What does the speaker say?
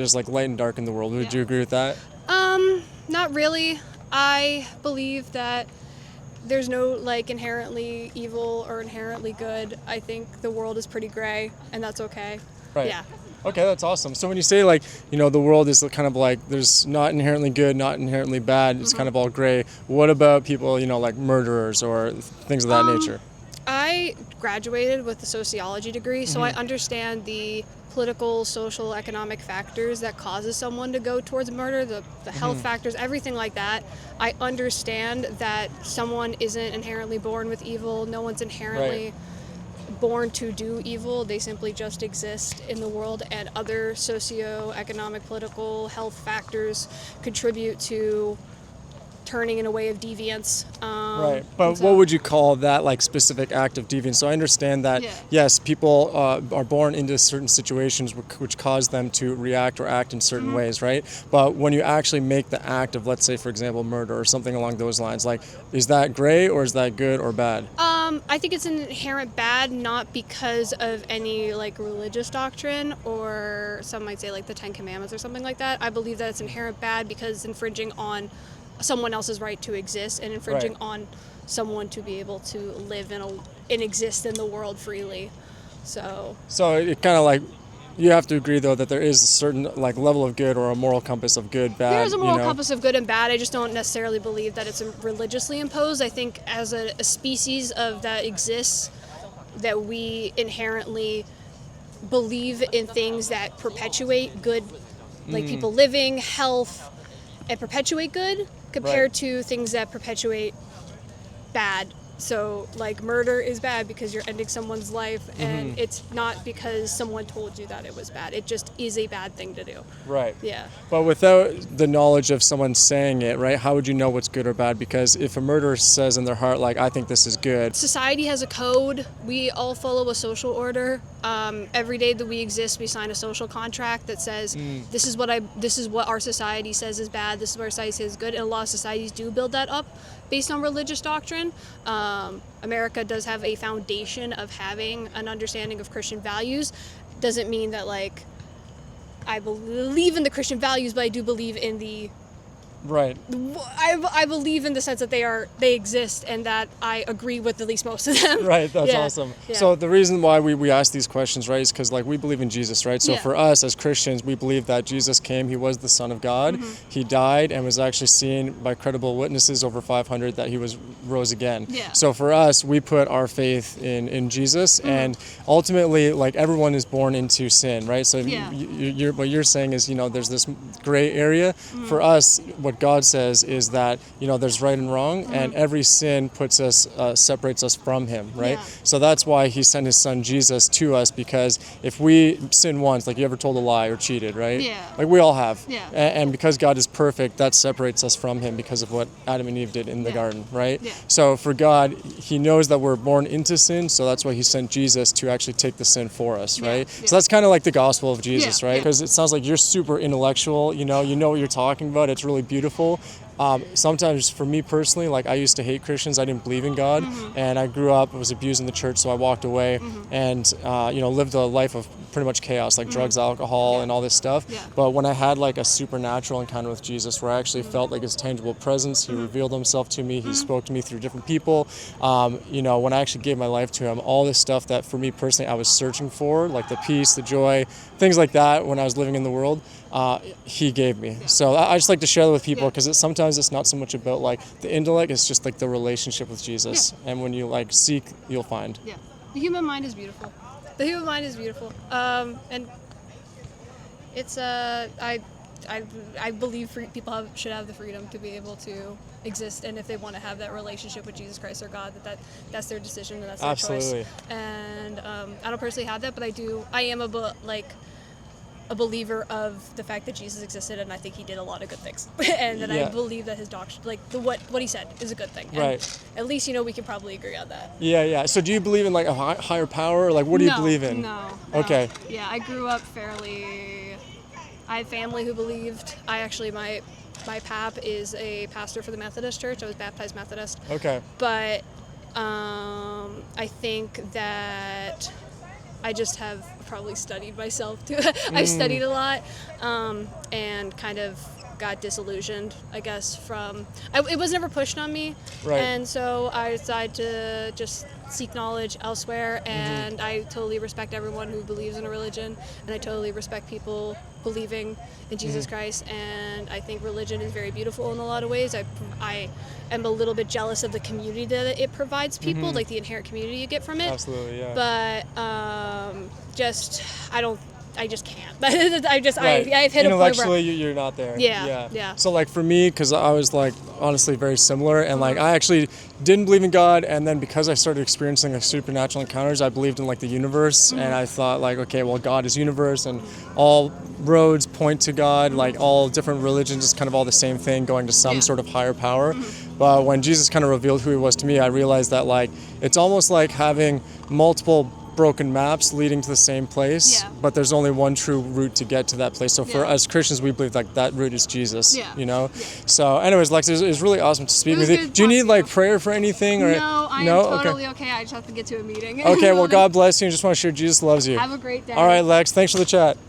there's like light and dark in the world. Would Yeah. you agree with that? Not really. I believe that there's no like inherently evil or inherently good. I think the world is pretty gray, and that's okay. Right. Yeah. Okay, that's awesome. So when you say like, the world is kind of like there's not inherently good, not inherently bad, it's kind of all gray. What about people, like murderers or things of that nature? I graduated with a sociology degree, so I understand the political, social, economic factors that causes someone to go towards murder, the health factors, everything like that. I understand that someone isn't inherently born with evil. No one's inherently born to do evil. They simply just exist in the world, and other socio-economic, political, health factors contribute to turning in a way of deviance. Right, but what would you call that like specific act of deviance? So I understand that yes, people are born into certain situations which cause them to react or act in certain ways, right? But when you actually make the act of, let's say, for example, murder or something along those lines, like, is that gray or is that good or bad? I think it's an inherent bad, not because of any like religious doctrine, or some might say like the Ten Commandments or something like that. I believe that it's inherent bad because it's infringing on someone else's right to exist and infringing on someone to be able to live and exist in the world freely. So it kind of like, you have to agree though that there is a certain like level of good or a moral compass of good, bad. There's a moral compass of good and bad. I just don't necessarily believe that it's religiously imposed. I think as a species of that exists, that we inherently believe in things that perpetuate good, like people living, health, and perpetuate good, compared to things that perpetuate bad. So like murder is bad because you're ending someone's life, and it's not because someone told you that it was bad. It just is a bad thing to do. Right. Yeah. But without the knowledge of someone saying it, right, how would you know what's good or bad? Because if a murderer says in their heart, like, I think this is good. Society has a code. We all follow a social order. Every day that we exist, we sign a social contract that says this is what our society says is bad. This is what our society says is good. And a lot of societies do build that up based on religious doctrine. America does have a foundation of having an understanding of Christian values. Doesn't mean that like I believe in the Christian values, but I do believe in the Right. I believe in the sense that they exist, and that I agree with at least most of them. Right, that's awesome. Yeah. So the reason why we ask these questions, right, is because like we believe in Jesus, right? So for us as Christians, we believe that Jesus came, he was the Son of God, he died and was actually seen by credible witnesses, over 500, that he rose again. Yeah. So for us, we put our faith in Jesus, and ultimately, like, everyone is born into sin, right? So what you're saying is, there's this gray area. For us, what God says is that there's right and wrong, and every sin separates us from him, right? So that's why he sent his son Jesus to us, because if we sin once, like, you ever told a lie or cheated, right? Like, we all have. And because God is perfect, that separates us from him because of what Adam and Eve did in the garden, right? So for God, he knows that we're born into sin, so that's why he sent Jesus to actually take the sin for us, right? So that's kind of like the gospel of Jesus, right? Because it sounds like you're super intellectual, you know what you're talking about. It's really beautiful. Sometimes for me personally, like, I used to hate Christians. I didn't believe in God, and I grew up, was abused in the church, so I walked away and lived a life of pretty much chaos, like drugs, alcohol, and all this stuff. But when I had like a supernatural encounter with Jesus, where I actually felt like his tangible presence, he revealed himself to me, he spoke to me through different people. When I actually gave my life to him, all this stuff that for me personally I was searching for, like the peace, the joy, things like that when I was living in the world, he gave me. So I just like to share that with people, because sometimes it's not so much about like the intellect, it's just like the relationship with Jesus. And when you like seek, you'll find. Yeah, the human mind is beautiful. The human mind is beautiful, and it's I believe people should have the freedom to be able to exist, and if they want to have that relationship with Jesus Christ or God, that's their decision and that's their choice. And I don't personally have that, but I am a believer of the fact that Jesus existed, and I think he did a lot of good things, and that I believe that his doctrine, like what he said, is a good thing. And at least we can probably agree on that. Yeah. So do you believe in like a higher power, or like what do you believe in? No. Okay. Yeah, I grew up fairly. I had family who believed. My pap is a pastor for the Methodist Church. I was baptized Methodist. Okay. But I think that I just have probably studied myself too. I've studied a lot, and kind of got disillusioned, I guess, from it was never pushed on me, Right. and so I decided to just seek knowledge elsewhere. And I totally respect everyone who believes in a religion, and I totally respect people believing in Jesus Christ. And I think religion is very beautiful in a lot of ways. I am a little bit jealous of the community that it provides people, like the inherent community you get from it. Absolutely, yeah. But I just can't. I've hit a point Intellectually, where you're not there. Yeah. So like for me, because I was like honestly very similar, and like I actually didn't believe in God, and then because I started experiencing like supernatural encounters, I believed in like the universe, and I thought like, okay, well, God is universe, and all roads point to God, like all different religions is kind of all the same thing, going to some sort of higher power. But when Jesus kind of revealed who he was to me, I realized that like it's almost like having multiple broken maps leading to the same place, but there's only one true route to get to that place. So for us Christians, we believe like that route is Jesus, you know? So anyways, Lex, it was really awesome to speak with you. Do you need like prayer for anything? Or No, I am totally okay. I just have to get to a meeting. Okay, well, God bless you. I just want to share Jesus loves you. Have a great day. All right, Lex, thanks for the chat.